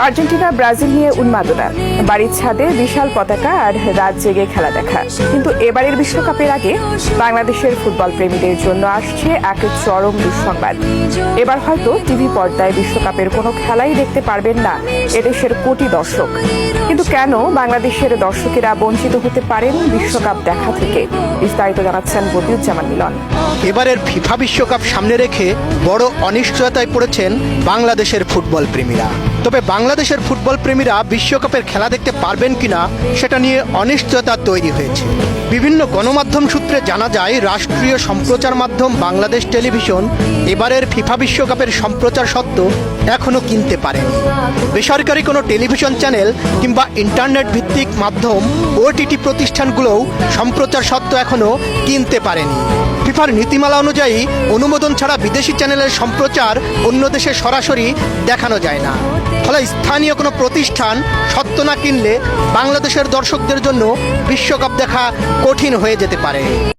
Argentina Brazil নিয়ে উন্মাদনা, বাড়ির ছাদে বিশাল পতাকা আর রাত জেগে খেলা দেখা। কিন্তু এবারের বিশ্বকাপের আগে বাংলাদেশের ফুটবল প্রেমীদের জন্য আসছে এক চরম দুঃসংবাদ। এবার হয়তো টিভি পর্দায় বিশ্বকাপের কোনো খেলাই দেখতে পারবেন না এদেশের কোটি দর্শক। কিন্তু কেন বাংলাদেশের দর্শকেরা বঞ্চিত হতে পারেন বিশ্বকাপ দেখা থেকে? বিস্তারিত জানাচ্ছেন বদিউজ্জামান মিলন। এবারের ফিফা বিশ্বকাপ সামনে রেখে বড় অনিশ্চয়তায় পড়েছেন বাংলাদেশের ফুটবল প্রেমীরা। তবে বাংলাদেশের ফুটবল প্রেমীরা বিশ্বকাপের খেলা দেখতে পারবেন কিনা সেটা নিয়ে অনিশ্চয়তা তৈরি হয়েছে। বিভিন্ন গণমাধ্যম সূত্রে জানা যায়, রাষ্ট্রীয় সম্প্রচার মাধ্যম বাংলাদেশ টেলিভিশন এবারের ফিফা বিশ্বকাপের সম্প্রচার সত্ত্ব এখনও কিনতে পারেনি। বেসরকারি কোনো টেলিভিশন চ্যানেল কিংবা ইন্টারনেট ভিত্তিক মাধ্যম ওটিটি প্রতিষ্ঠানগুলোও সম্প্রচার সত্ত্ব এখনও কিনতে পারেনি। ফিফার নীতিমালা অনুযায়ী অনুমোদন ছাড়া বিদেশি চ্যানেলের সম্প্রচার অন্য দেশে সরাসরি দেখানো যায় না। ফলে স্থানীয় কোনো প্রতিষ্ঠান সত্ত্ব না কিনলে বাংলাদেশের দর্শকদের জন্য বিশ্বকাপ দেখা কঠিন হয়ে যেতে পারে।